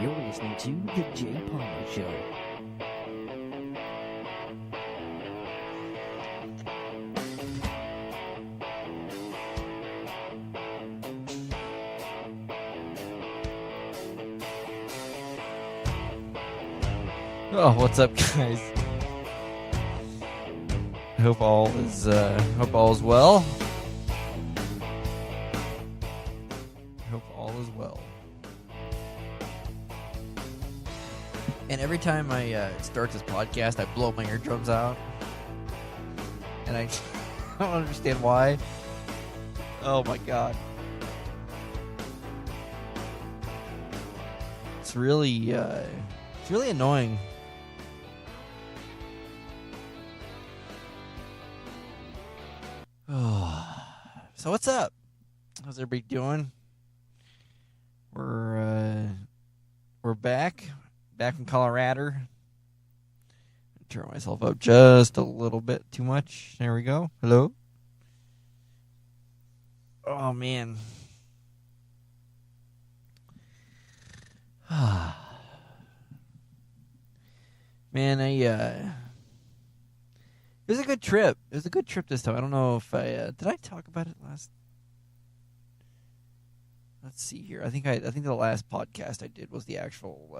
You're listening to The Jay Palmer Show. Oh, what's up, guys? Hope all is well. Hope all is well. And every time I start this podcast, I blow my eardrums out, and I don't understand why. Oh my god, it's really annoying. So what's up? How's everybody doing? We're back in Colorado. Turn myself up just a little bit too much. There we go. Hello. Oh man. Man, it was a good trip. It was a good trip this time. I don't know if did I talk about it last? Let's see here. I think the last podcast I did was the actual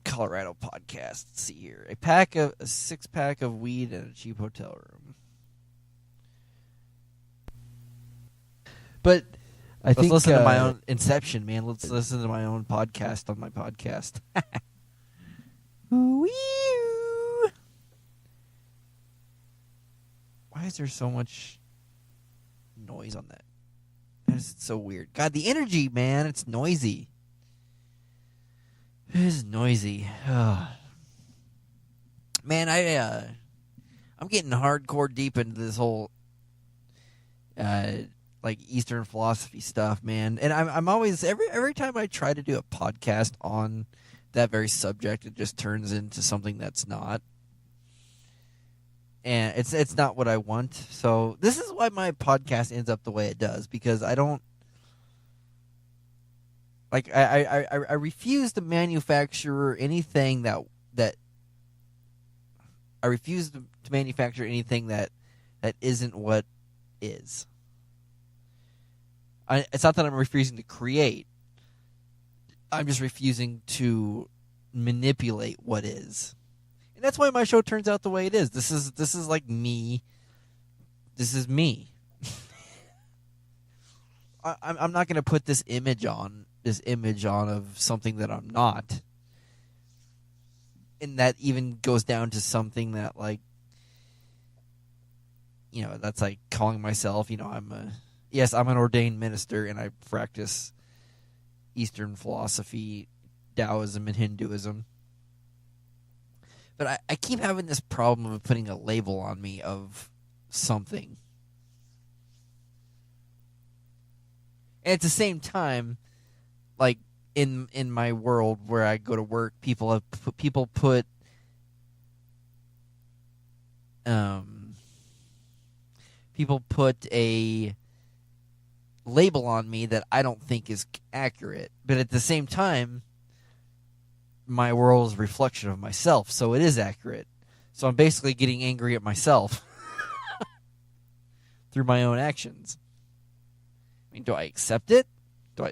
Colorado podcast. Let's see here. A 6-pack of weed and a cheap hotel room. But let's listen to my own Inception, man. Let's listen to my own podcast on my podcast. Why is there so much noise on that? That is so weird. God, the energy, man, it's noisy. It is noisy. Man, I'm getting hardcore deep into this whole like Eastern philosophy stuff, man. And I'm always every time I try to do a podcast on that very subject, it just turns into something that's not. And it's not what I want. So this is why my podcast ends up the way it does, because I don't like I refuse to manufacture anything that I refuse to manufacture anything that isn't what is. It's not that I'm refusing to create. I'm just refusing to manipulate what is. And that's why my show turns out the way it is. This is like me. This is me. I'm not going to put this image on of something that I'm not. And that even goes down to something that, like, you know, that's like calling myself, you know, I'm an ordained minister and I practice Eastern philosophy, Taoism, and Hinduism. But I keep having this problem of putting a label on me of something. And at the same time, like in my world where I go to work, people put a label on me that I don't think is accurate. But at the same time, my world is a reflection of myself, so it is accurate. So I'm basically getting angry at myself through my own actions. I mean, do I accept it?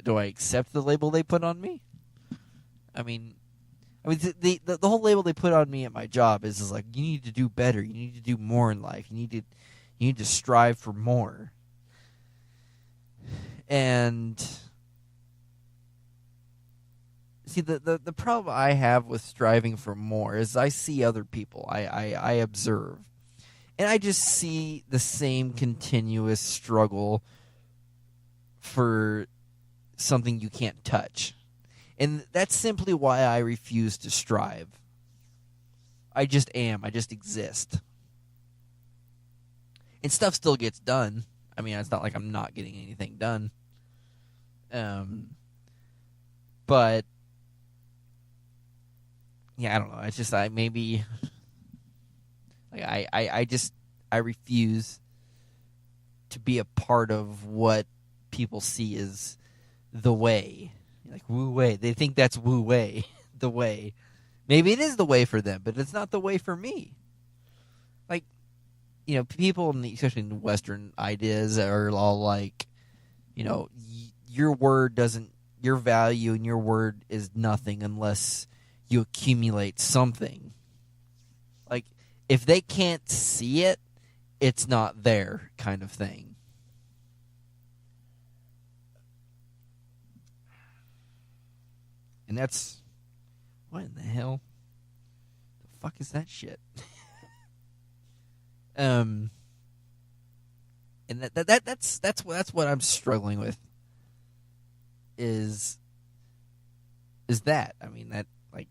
Do I accept the label they put on me? I mean, the whole label they put on me at my job is like, you need to do better. You need to do more in life. You need to strive for more. And see, the problem I have with striving for more is I see other people. I observe. And I just see the same continuous struggle for something you can't touch. And that's simply why I refuse to strive. I just am. I just exist. And stuff still gets done. I mean, it's not like I'm not getting anything done. But yeah, I don't know. It's just I refuse to be a part of what people see as the way. Like, Wu Wei. They think that's Wu Wei, the way. Maybe it is the way for them, but it's not the way for me. Like, people, especially in Western ideas, are all like, your word doesn't, your value and your word is nothing unless you accumulate something. Like, if they can't see it, it's not there, kind of thing. And that's, what in the hell? The fuck is that shit? And that's what I'm struggling with. Is that, I mean, that, like,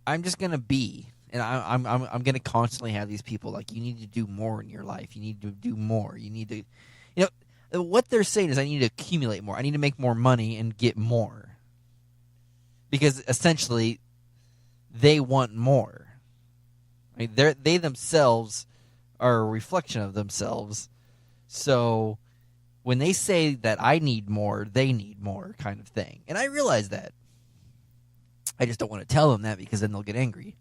I'm just gonna be, and I'm gonna constantly have these people like, you need to do more in your life. You need to do more. You need to, what they're saying is, I need to accumulate more. I need to make more money and get more, because essentially, they want more. I mean, they themselves are a reflection of themselves. So when they say that I need more, they need more, kind of thing. And I realize that. I just don't want to tell them that, because then they'll get angry.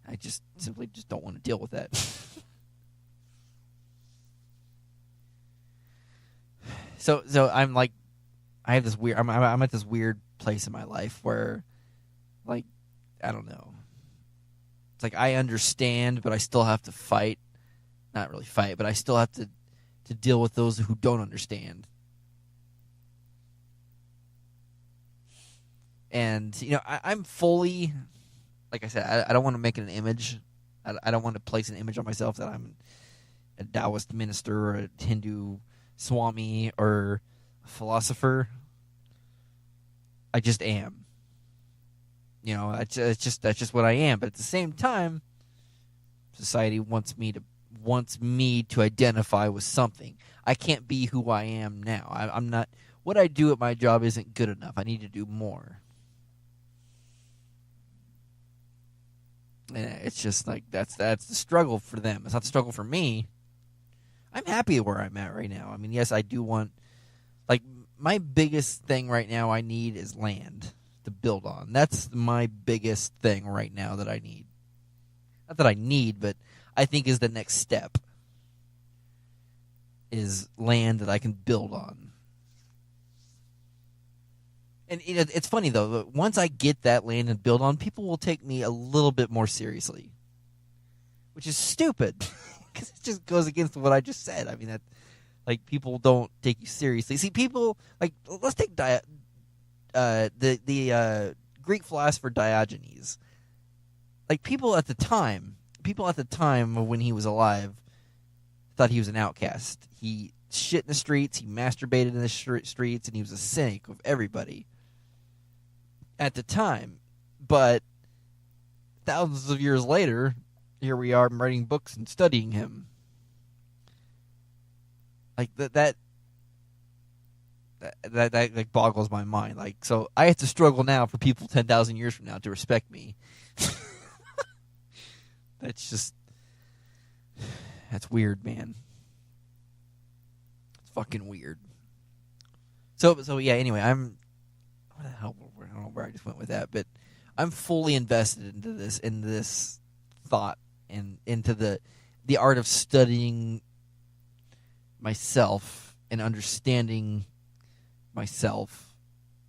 I just simply don't want to deal with that. So I'm like, I have this weird, I'm at this weird place in my life where, like, I don't know. It's like I understand, but I still have to fight. Not really fight, but I still have to deal with those who don't understand. And, I'm fully, like I said, I don't want to make it an image. I don't want to place an image on myself that I'm a Taoist minister or a Hindu Swami or a philosopher. I just am. That's just what I am. But at the same time, society wants me to identify with something. I can't be who I am now. I'm not. What I do at my job isn't good enough. I need to do more. And it's just like that's the struggle for them. It's not the struggle for me. I'm happy where I'm at right now. I mean, yes, I do want, like, my biggest thing right now I need is land to build on. That's my biggest thing right now that I need. Not that I need, but I think is the next step. Is land that I can build on. And it's funny, though. Once I get that land and build on, people will take me a little bit more seriously. Which is stupid. Because it just goes against what I just said. I mean, that, like, people don't take you seriously. See, people, like, let's take the Greek philosopher Diogenes. Like, people at the time when he was alive thought he was an outcast. He shit in the streets, he masturbated in the streets, and he was a cynic of everybody at the time. But thousands of years later, here we are writing books and studying him. Like, that like boggles my mind. Like, so I have to struggle now for people 10,000 years from now to respect me. That's weird, man. It's fucking weird. So yeah, anyway, what the hell, I don't know where I just went with that, but I'm fully invested into this thought and into the art of studying myself and understanding myself,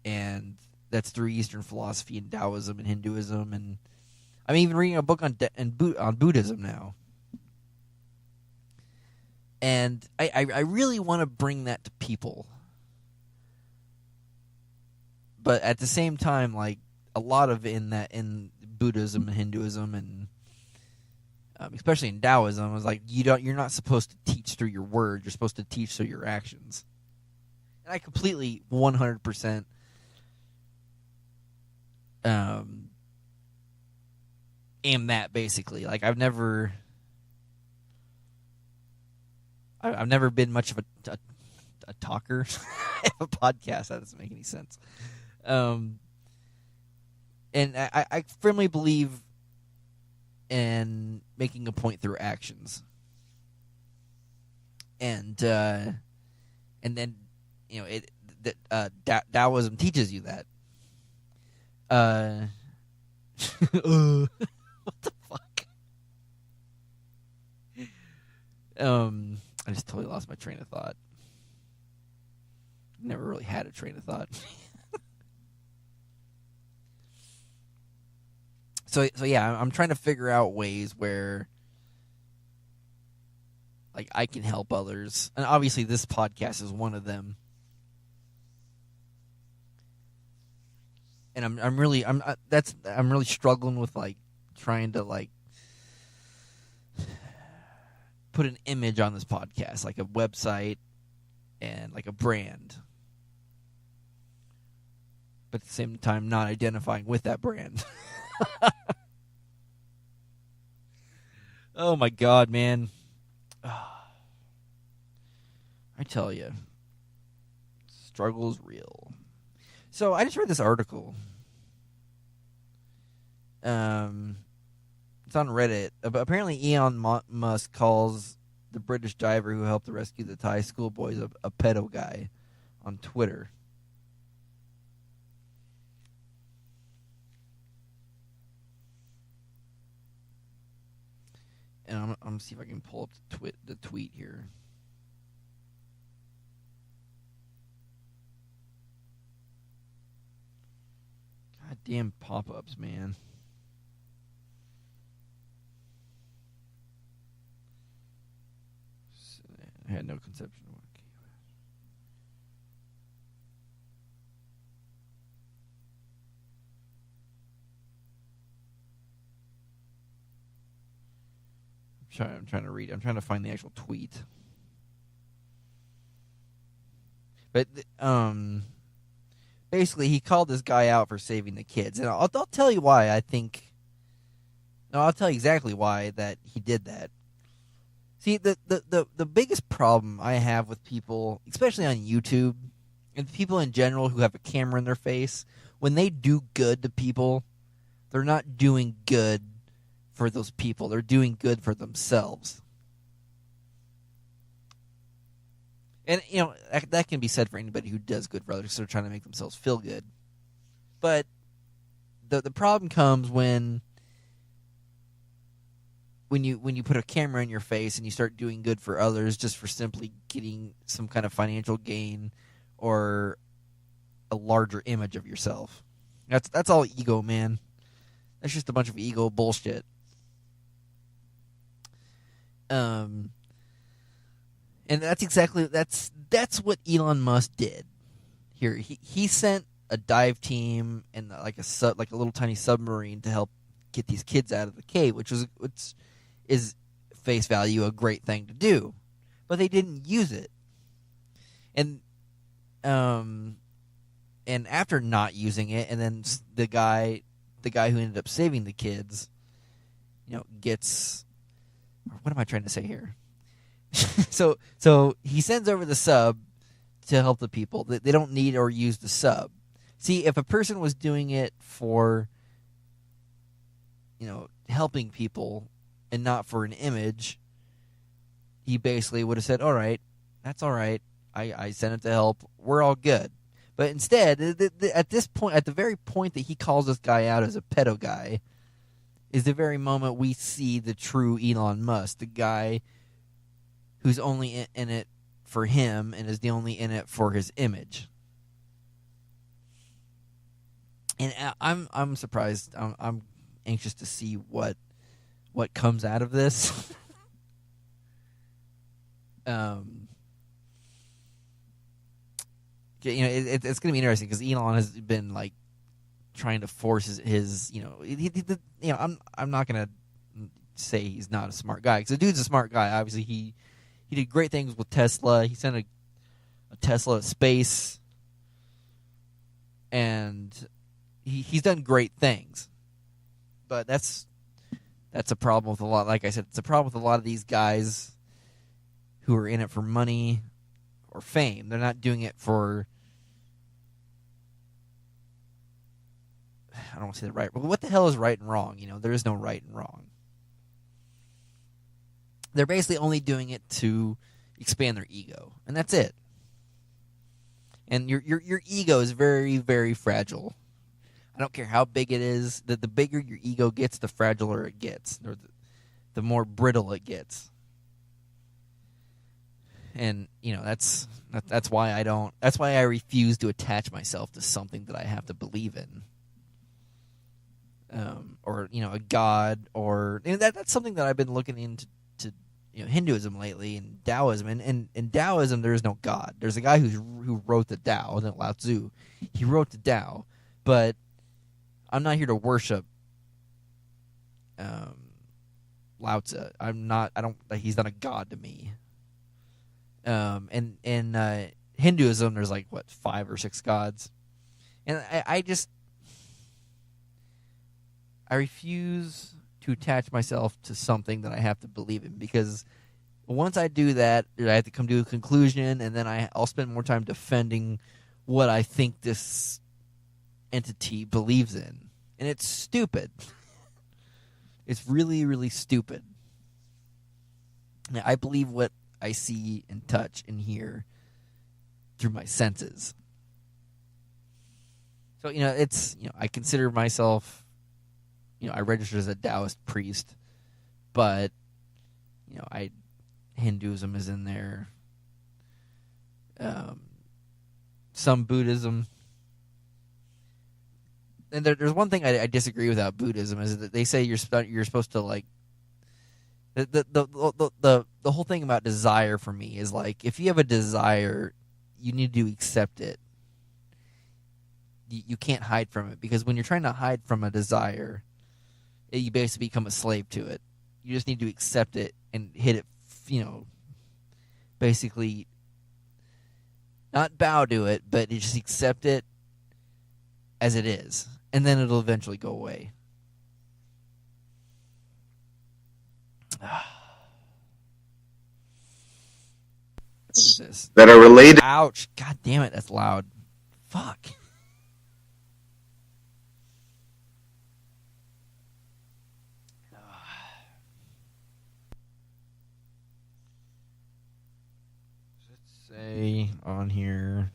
and that's through Eastern philosophy and Taoism and Hinduism, and I'm even reading a book on Buddhism now. And I really want to bring that to people. But at the same time, like, a lot of in Buddhism and Hinduism and especially in Taoism, is like you're not supposed to teach through your words. You're supposed to teach through your actions. And I completely 100% am that, basically. Like, I've never been much of a talker. I have a podcast. That doesn't make any sense. And I firmly believe in making a point through actions. And then, Taoism teaches you that. What the fuck? I just totally lost my train of thought. Never really had a train of thought. So yeah, I'm trying to figure out ways where, like, I can help others, and obviously this podcast is one of them. And I'm really struggling with, like, trying to, like, put an image on this podcast, like a website and like a brand, but at the same time not identifying with that brand. Oh my god, man. I tell you, struggle is real. So I just read this article. It's on Reddit. Apparently, Elon Musk calls the British diver who helped to rescue the Thai schoolboys a pedo guy on Twitter. And I'm gonna see if I can pull up the tweet here. Goddamn pop-ups, man. I had no conception of what key was. I'm trying to read. I'm trying to find the actual tweet. But basically, he called this guy out for saving the kids, and I'll tell you why. I'll tell you exactly why that he did that. See, the biggest problem I have with people, especially on YouTube, and people in general who have a camera in their face, when they do good to people, they're not doing good for those people. They're doing good for themselves. And, you know, that can be said for anybody who does good for others, so they're trying to make themselves feel good. But the problem comes when you put a camera in your face and you start doing good for others just for simply getting some kind of financial gain or a larger image of yourself. That's all ego, man. That's just a bunch of ego bullshit. And that's what Elon Musk did. Here, he sent a dive team and like a little tiny submarine to help get these kids out of the cave, which is face value a great thing to do, but they didn't use it. And after not using it, and then the guy who ended up saving the kids, gets. What am I trying to say here? So he sends over the sub to help the people. They don't need or use the sub. See, if a person was doing it for, helping people and not for an image, he basically would have said, all right, that's all right. I sent it to help. We're all good. But instead, at this point, at the very point that he calls this guy out as a pedo guy, is the very moment we see the true Elon Musk, the guy who's only in it for him and is the only in it for his image. And I'm surprised. I'm anxious to see what comes out of this. It's going to be interesting because Elon has been like trying to force his I'm not going to say he's not a smart guy because the dude's a smart guy. Obviously, he did great things with Tesla. He sent a Tesla to space, and he's done great things. But that's a problem with a lot. Like I said, it's a problem with a lot of these guys who are in it for money or fame. They're not doing it for. I don't want to say the right. What the hell is right and wrong? There is no right and wrong. They're basically only doing it to expand their ego, and that's it. And your ego is very, very fragile. I don't care how big it is. The bigger your ego gets, the fragiler it gets, or the more brittle it gets. And that's why I don't. That's why I refuse to attach myself to something that I have to believe in, or a god, or that's something that I've been looking into Hinduism lately, and Taoism. And in Taoism, there is no god. There's a guy who wrote the Tao, Lao Tzu. He wrote the Tao, but I'm not here to worship Lao Tzu. He's not a god to me. And in Hinduism, there's like 5 or 6 gods, and I refuse to attach myself to something that I have to believe in, because once I do that, I have to come to a conclusion, and then I'll spend more time defending what I think this entity believes in, and it's stupid. It's really, really stupid. I believe what I see and touch and hear through my senses. So I consider myself, I registered as a Taoist priest, but Hinduism is in there, some Buddhism, and there's one thing I disagree with about Buddhism, is that they say you're supposed to like the whole thing about desire for me is like, if you have a desire, you need to accept it. You can't hide from it, because when you're trying to hide from a desire, you basically become a slave to it. You just need to accept it and hit it, basically not bow to it, but you just accept it as it is, and then it'll eventually go away. What is this? That are related. Ouch. God damn it, that's loud. Fuck. Let's say on here.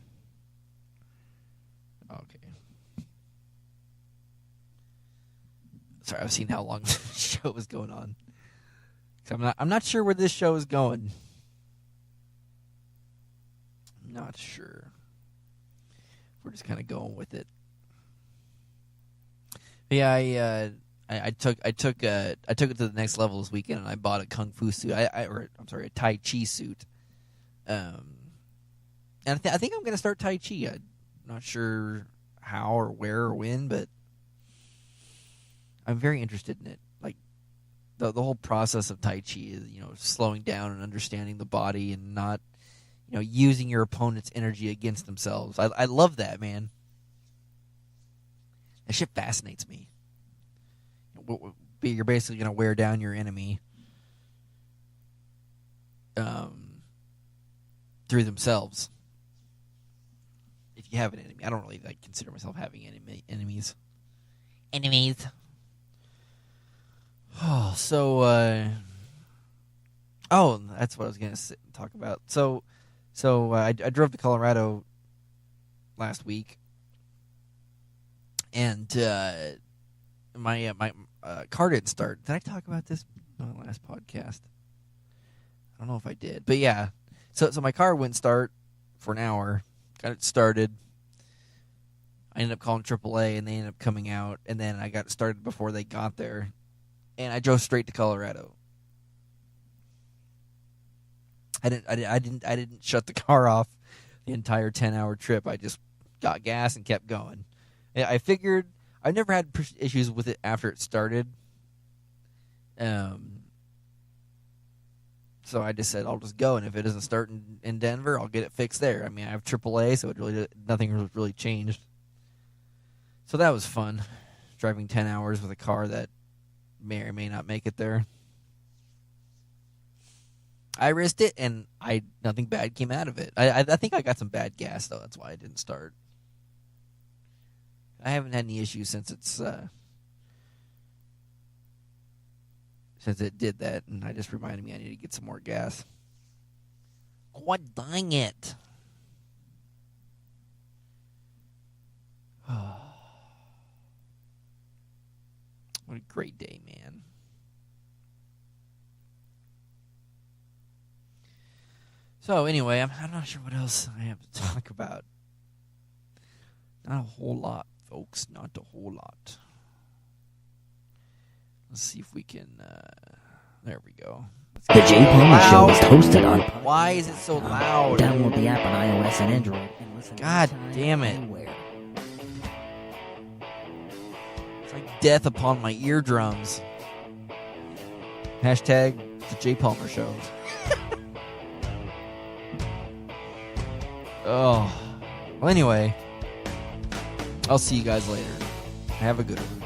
Okay. Sorry, I've seen how long the show was going on. I'm not sure where this show is going. I'm not sure. We're just kind of going with it. But yeah, I took it to the next level this weekend, and I bought a kung fu suit. A Tai Chi suit. And I think I'm gonna start Tai Chi. I'm not sure how or where or when, but I'm very interested in it. Like the whole process of Tai Chi is, slowing down and understanding the body, and not, using your opponent's energy against themselves. I love that, man. That shit fascinates me. You're basically going to wear down your enemy through themselves. If you have an enemy. I don't really consider myself having enemies. Oh, so that's what I was going to talk about. So I drove to Colorado last week, and my car didn't start. Did I talk about this on the last podcast? I don't know if I did, but yeah. So my car wouldn't start for an hour. Got it started. I ended up calling AAA, and they ended up coming out, and then I got it started before they got there, and I drove straight to Colorado. I didn't shut the car off the entire 10-hour trip. I just got gas and kept going. I figured I've never had issues with it after it started. So I just said I'll just go, and if it doesn't start in Denver, I'll get it fixed there. I mean, I have AAA, so nothing really changed. So that was fun, driving 10 hours with a car that may or may not make it there. I risked it, and nothing bad came out of it. I think I got some bad gas, though. That's why I didn't start. I haven't had any issues since it did that, and I just reminded me I need to get some more gas. God dang it. What a great day, man. So anyway, I'm not sure what else I have to talk about. Not a whole lot, folks. Not a whole lot. Let's see if we can. There we go. The Jay Palmer Show is hosted on. Why is it so loud? Download the app on iOS and Android and listen. God damn it! Anywhere. It's like death upon my eardrums. Hashtag the Jay Palmer Show. Oh. Well, anyway, I'll see you guys later. Have a good one.